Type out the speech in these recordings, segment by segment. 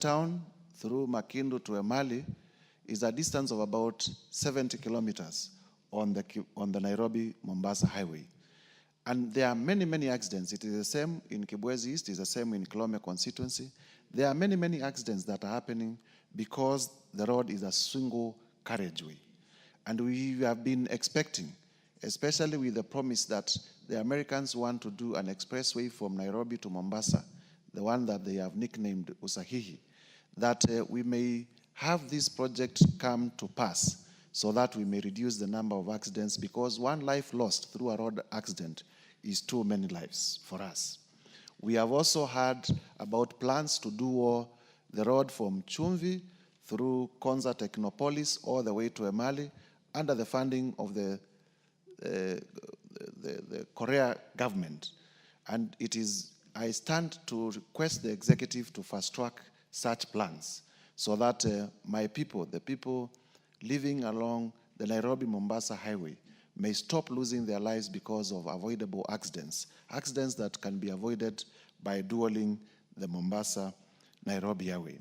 town through Makindu to Emali is a distance of about 70 kilometers on the Nairobi-Mombasa highway. And there are many, many accidents. It is the same in Kibwezi East, it is the same in Kilome constituency. There are many, many accidents that are happening because the road is a single carriageway. And we have been expecting, especially with the promise that the Americans want to do an expressway from Nairobi to Mombasa, the one that they have nicknamed Usahihi, that we may have this project come to pass so that we may reduce the number of accidents, because one life lost through a road accident is too many lives for us. We have also heard about plans to do the road from Chumvi through Konza Technopolis all the way to Emali under the funding of the Korea government. And I stand to request the executive to fast track such plans so that my people, the people living along the Nairobi-Mombasa highway, may stop losing their lives because of avoidable accidents that can be avoided by dualing the Mombasa-Nairobi highway.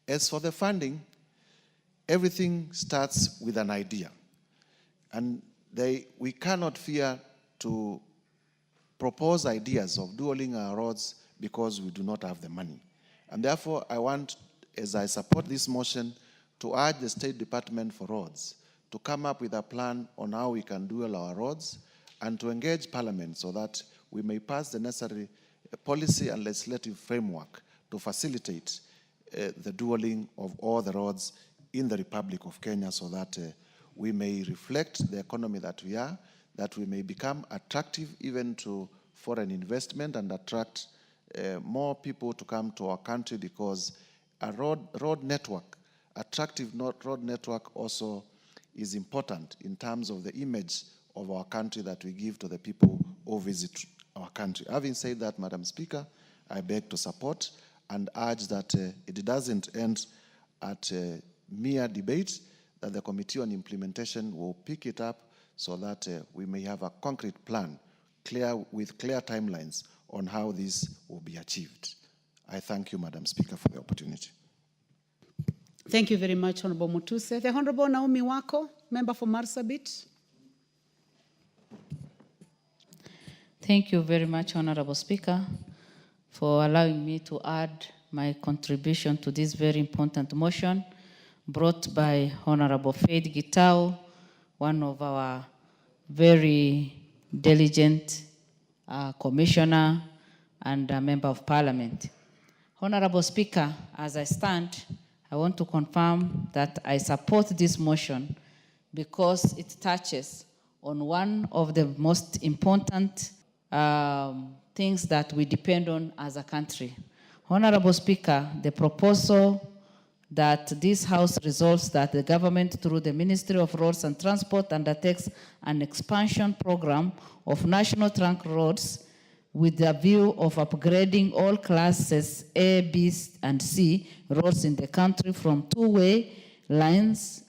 As for the funding, everything starts with an idea. And we cannot fear to propose ideas of dualing our roads because we do not have the money. And therefore, I want, as I support this motion, to urge the State Department for Roads to come up with a plan on how we can dual our roads and to engage Parliament so that we may pass the necessary policy and legislative framework to facilitate the dualing of all the roads in the Republic of Kenya so that we may reflect the economy that we are, that we may become attractive even to foreign investment and attract more people to come to our country, because a road network, attractive road network also is important in terms of the image of our country that we give to the people who visit our country. Having said that, Madam Speaker, I beg to support and urge that it doesn't end at mere debate, that the Committee on Implementation will pick it up so that we may have a concrete plan with clear timelines on how this will be achieved. I thank you, Madam Speaker, for the opportunity. Thank you very much, Honorable Mutuse. The Honorable Naomi Wako, member for Marsabit. Thank you very much, Honorable Speaker, for allowing me to add my contribution to this very important motion brought by Honorable Faith Gitau, one of our very diligent commissioner and a member of Parliament. Honorable Speaker, as I stand, I want to confirm that I support this motion because it touches on one of the most important things that we depend on as a country. Honorable Speaker, the proposal that this House resolves that the government, through the Ministry of Roads and Transport, undertakes an expansion program of national trunk roads with the view of upgrading all classes A, B, and C roads in the country from two-way lanes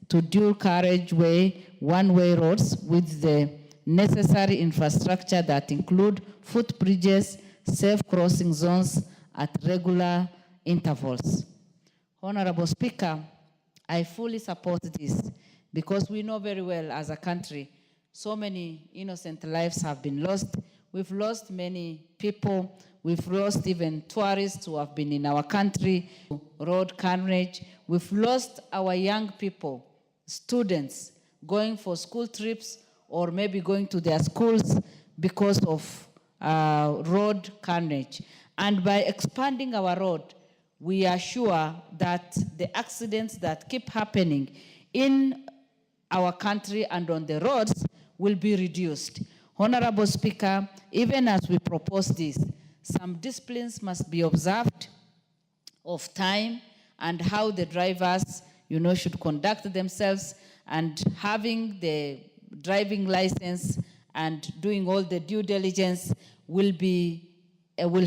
to dual carriageway, one-way roads with the necessary infrastructure that include footbridges, safe crossing zones at regular intervals. Honorable Speaker, I fully support this because we know very well as a country, so many innocent lives have been lost. We've lost many people. We've lost even tourists who have been in our country, road carnage. We've lost our young people, students, going for school trips or maybe going to their schools because of road carnage. And by expanding our road, we are sure that the accidents that keep happening in our country and on the roads will be reduced. Honorable Speaker, even as we propose this, some disciplines must be observed of time and how the drivers, should conduct themselves, and having the driving license and doing all the due diligence will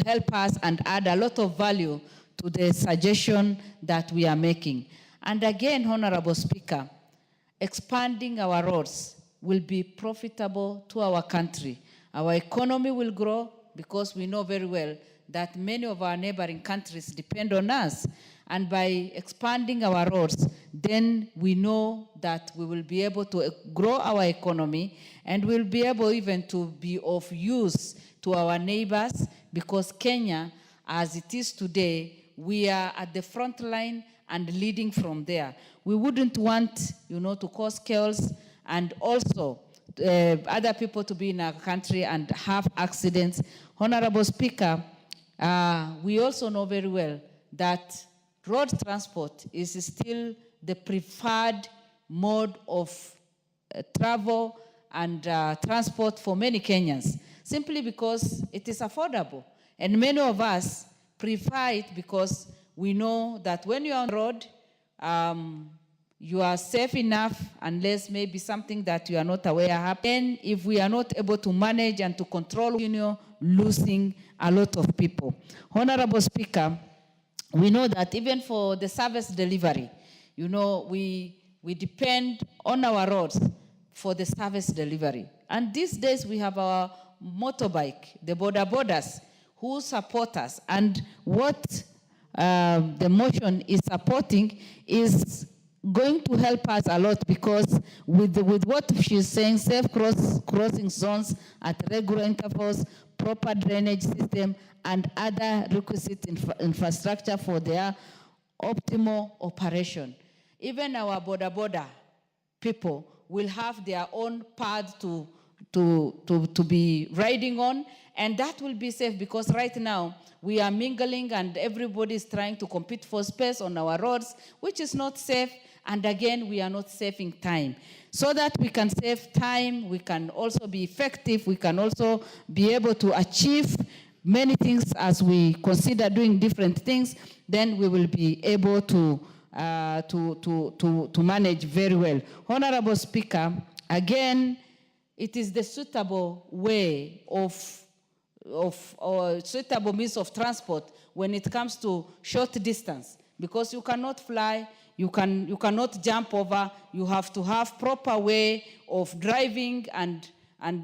help us and add a lot of value to the suggestion that we are making. And again, Honorable Speaker, expanding our roads will be profitable to our country. Our economy will grow because we know very well that many of our neighboring countries depend on us. And by expanding our roads, then we know that we will be able to grow our economy, and we'll be able even to be of use to our neighbors, because Kenya, as it is today, we are at the front line and leading from there. We wouldn't want, to cause chaos and also other people to be in our country and have accidents. Honorable Speaker, we also know very well that road transport is still the preferred mode of travel and transport for many Kenyans, simply because it is affordable. And many of us prefer it because we know that when you're on the road, you are safe enough, unless maybe something that you are not aware happens. If we are not able to manage and to control, losing a lot of people. Honorable Speaker, we know that even for the service delivery, we depend on our roads for the service delivery. And these days we have our motorbike, the border borders, who support us. And what the motion is supporting is going to help us a lot, because with what she's saying, safe crossing zones at regular intervals, proper drainage system, and other requisite infrastructure for their optimal operation. Even our border people will have their own path to be riding on, and that will be safe, because right now we are mingling and everybody is trying to compete for space on our roads, which is not safe. And again, we are not saving time. So that we can save time, we can also be effective, we can also be able to achieve many things as we consider doing different things, then we will be able to manage very well. Honorable Speaker, again, it is the suitable way or suitable means of transport when it comes to short distance, because you cannot fly, you cannot jump over, you have to have proper way of driving and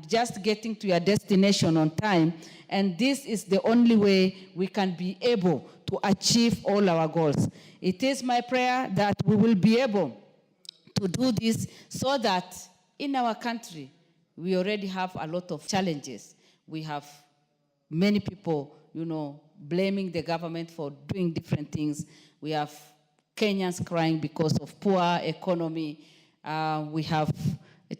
just getting to your destination on time. And this is the only way we can be able to achieve all our goals. It is my prayer that we will be able to do this, so that in our country, we already have a lot of challenges. We have many people, blaming the government for doing different things. We have Kenyans crying because of poor economy. We have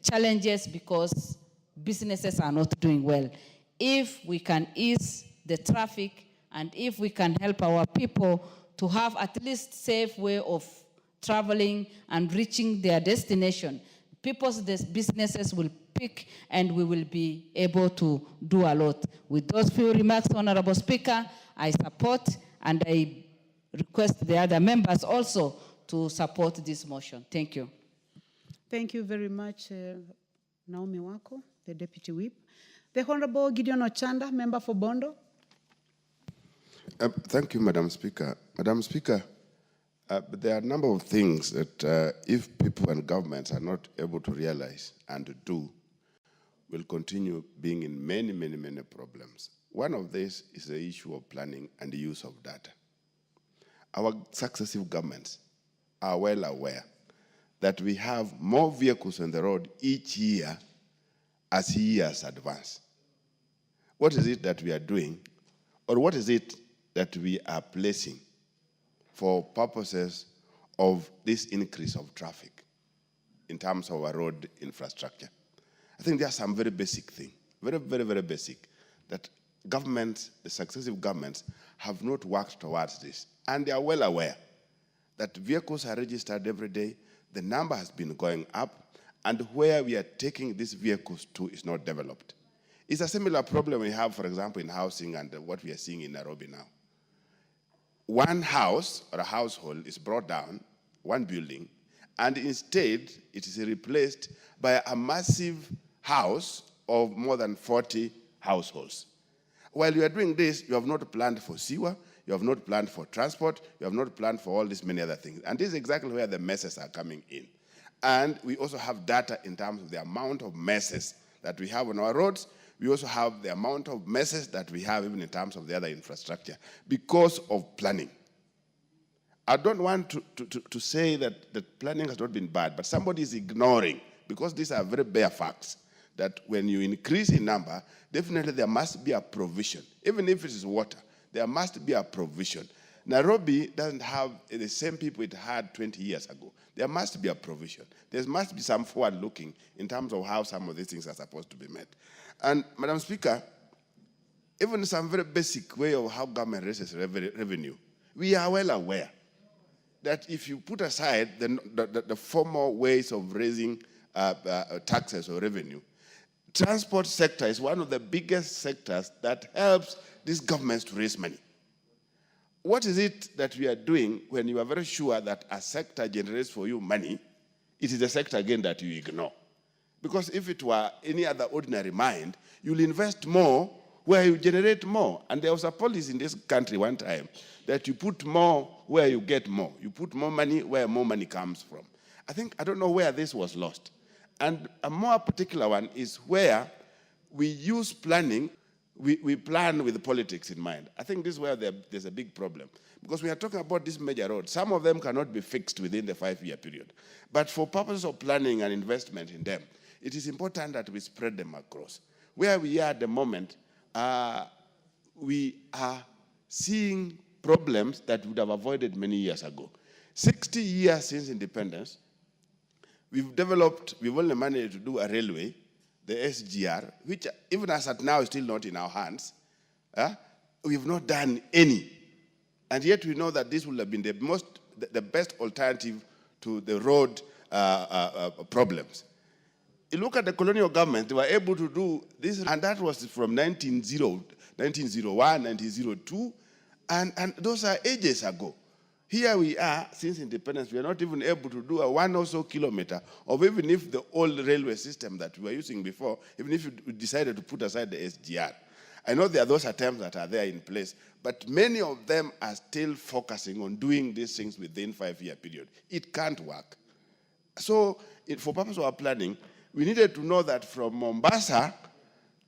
challenges because businesses are not doing well. If we can ease the traffic, and if we can help our people to have at least safe way of traveling and reaching their destination, people's businesses will pick, and we will be able to do a lot. With those few remarks, Honorable Speaker, I support, and I request the other members also to support this motion. Thank you. Thank you very much, Naomi Wako, the Deputy Whip. The Honorable Gideon Ochanda, member for Bondo. Thank you, Madam Speaker. Madam Speaker, there are a number of things that if people and governments are not able to realize and do, will continue being in many, many, many problems. One of these is the issue of planning and the use of data. Our successive governments are well aware that we have more vehicles on the road each year as years advance. What is it that we are doing, or what is it that we are placing for purposes of this increase of traffic in terms of our road infrastructure? I think there are some very basic things, very, very, very basic, that governments, the successive governments, have not worked towards this. And they are well aware that vehicles are registered every day, the number has been going up, and where we are taking these vehicles to is not developed. It's a similar problem we have, for example, in housing and what we are seeing in Nairobi now. One house or a household is brought down, one building, and instead it is replaced by a massive house of more than 40 households. While you are doing this, you have not planned for sewer, you have not planned for transport, you have not planned for all these many other things. And this is exactly where the messes are coming in. And we also have data in terms of the amount of messes that we have on our roads. We also have the amount of messes that we have even in terms of the other infrastructure because of planning. I don't want to say that the planning has not been bad, but somebody is ignoring, because these are very bare facts, that when you increase in number, definitely there must be a provision. Even if it is water, there must be a provision. Nairobi doesn't have the same people it had 20 years ago. There must be a provision. There must be some forward looking in terms of how some of these things are supposed to be met. And Madam Speaker, even some very basic way of how government raises revenue, we are well aware that if you put aside the formal ways of raising taxes or revenue, transport sector is one of the biggest sectors that helps these governments to raise money. What is it that we are doing when you are very sure that a sector generates for you money? It is a sector again that you ignore. Because if it were any other ordinary mind, you'll invest more where you generate more. And there was a policy in this country one time that you put more where you get more. You put more money where more money comes from. I don't know where this was lost. And a more particular one is where we use planning, we plan with politics in mind. I think this is where there's a big problem. Because we are talking about these major roads. Some of them cannot be fixed within the 5-year period. But for purposes of planning and investment in them, it is important that we spread them across. Where we are at the moment, we are seeing problems that we would have avoided many years ago. 60 years since independence, we've only managed to do a railway, the SGR, which even as at now is still not in our hands. We've not done any. And yet we know that this would have been the best alternative to the road problems. You look at the colonial government, they were able to do this, and that was from 1901, 1902, and those are ages ago. Here we are, since independence, we are not even able to do a 1 or so kilometer of even if the old railway system that we were using before, even if we decided to put aside the SGR. I know there are those attempts that are there in place, but many of them are still focusing on doing these things within 5-year period. It can't work. So for purpose of our planning, we needed to know that from Mombasa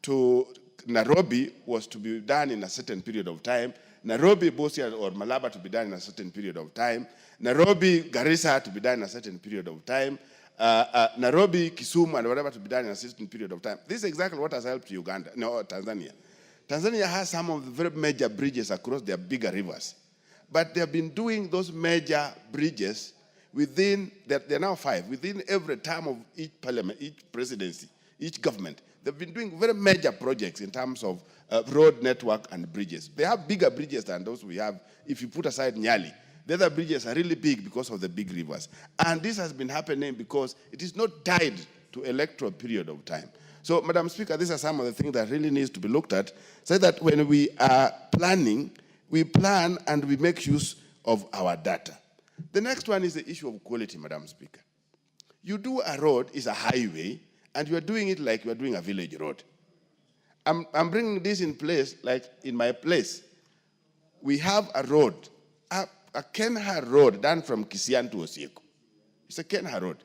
to Nairobi was to be done in a certain period of time, Nairobi, Busia, or Malaba to be done in a certain period of time, Nairobi, Garissa to be done in a certain period of time, Nairobi, Kisumu, and whatever to be done in a certain period of time. This is exactly what has helped Tanzania. Tanzania has some of the very major bridges across their bigger rivers. But they have been doing those major bridges within, they're now 5, within every term of each parliament, each presidency, each government. They've been doing very major projects in terms of road network and bridges. They have bigger bridges than those we have if you put aside Nyali. The other bridges are really big because of the big rivers. And this has been happening because it is not tied to electoral period of time. So, Madam Speaker, these are some of the things that really needs to be looked at, so that when we are planning, we plan and we make use of our data. The next one is the issue of quality, Madam Speaker. You do a road, is a highway, and you are doing it like you are doing a village road. I'm bringing this in place, like in my place. We have a road, a Kenha road done from Kisian to Osieko. It's a Kenha road.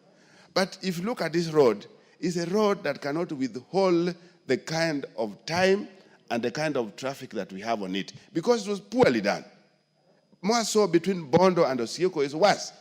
But if you look at this road, it's a road that cannot withhold the kind of time and the kind of traffic that we have on it, because it was poorly done. More so between Bondo and Osieko is worse.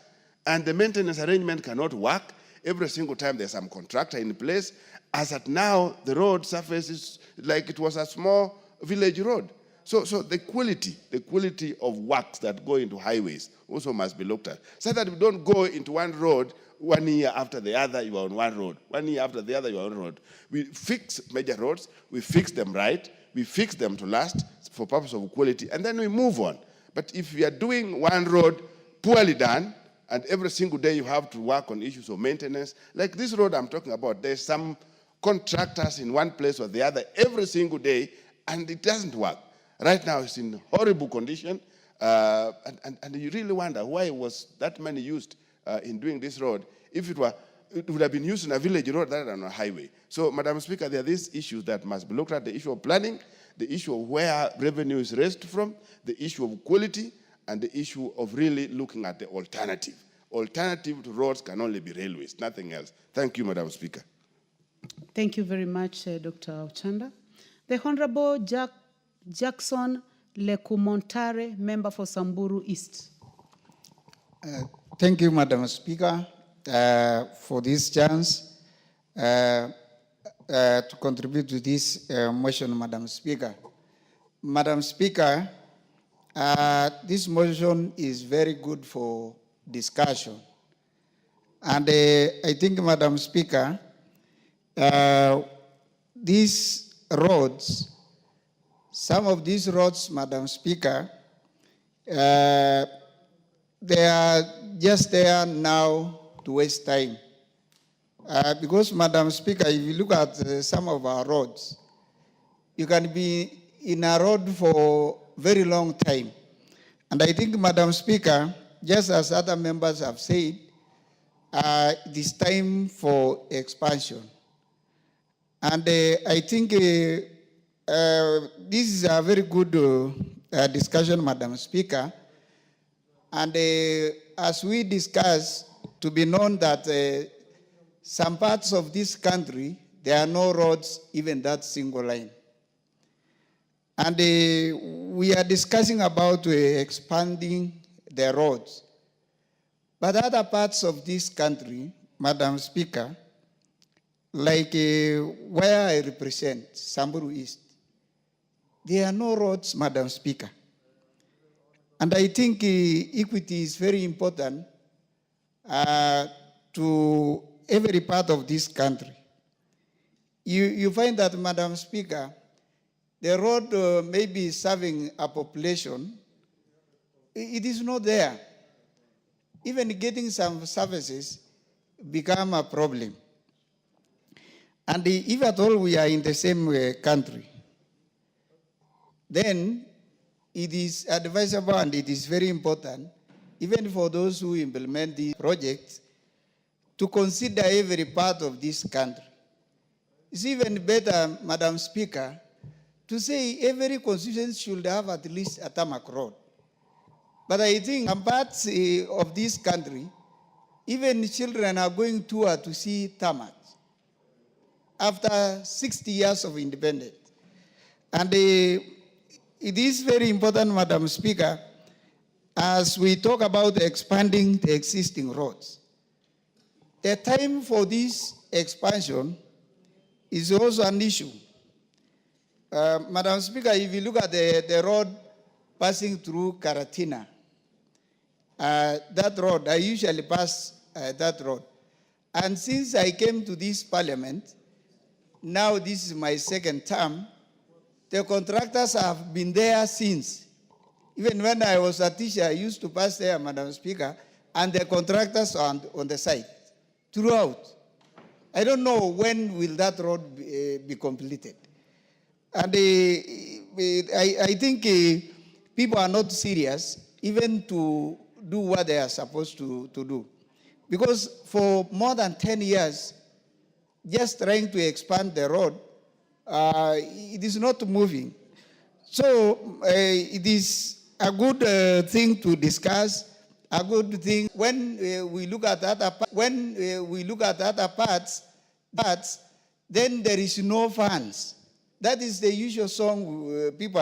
And the maintenance arrangement cannot work. Every single time there's some contractor in place. As at now, the road surface is like it was a small village road. So the quality of works that go into highways also must be looked at, so that we don't go into one road 1 year after the other, you are on one road. 1 year after the other, you are on one road. We fix major roads, we fix them right, we fix them to last for purpose of quality, and then we move on. But if we are doing one road poorly done, and every single day you have to work on issues of maintenance, like this road I'm talking about, there's some contractors in one place or the other every single day, and it doesn't work. Right now it's in horrible condition, and you really wonder why was that money used in doing this road. If it would have been used in a village road rather than a highway. So, Madam Speaker, there are these issues that must be looked at: the issue of planning, the issue of where revenue is raised from, the issue of quality, and the issue of really looking at the alternative. Alternative to roads can only be railways, nothing else. Thank you, Madam Speaker. Thank you very much, Dr. Ochanda. The Honorable Jackson Lekumontare, member for Samburu East. Thank you, Madam Speaker, for this chance to contribute to this motion, Madam Speaker. Madam Speaker, this motion is very good for discussion. And I think, Madam Speaker, these roads, some of these roads, Madam Speaker, they are just there now to waste time. Because, Madam Speaker, if you look at some of our roads, you can be in a road for a very long time. And I think, Madam Speaker, just as other members have said, it is time for expansion. And I think this is a very good discussion, Madam Speaker. And as we discuss, to be known that some parts of this country, there are no roads, even that single line. And we are discussing about expanding the roads. But other parts of this country, Madam Speaker, like where I represent, Samburu East, there are no roads, Madam Speaker. And I think equity is very important to every part of this country. You find that, Madam Speaker, the road may be serving a population, it is not there. Even getting some services become a problem. And if at all we are in the same country, then it is advisable and it is very important, even for those who implement these projects, to consider every part of this country. It's even better, Madam Speaker, to say every constituency should have at least a tarmac road. But I think some parts of this country, even children are going to see tarmac after 60 years of independence. And it is very important, Madam Speaker, as we talk about expanding the existing roads. The time for this expansion is also an issue. Madam Speaker, if you look at the road passing through Karatina, that road, I usually pass that road. And since I came to this parliament, now this is my second term, the contractors have been there since. Even when I was a teacher, I used to pass there, Madam Speaker, and the contractors are on the site throughout. I don't know when will that road be completed. And I think people are not serious even to do what they are supposed to do. Because for more than 10 years, just trying to expand the road, it is not moving. So it is a good thing to discuss, a good thing. When we look at other parts, then there is no funds. That is the usual song people are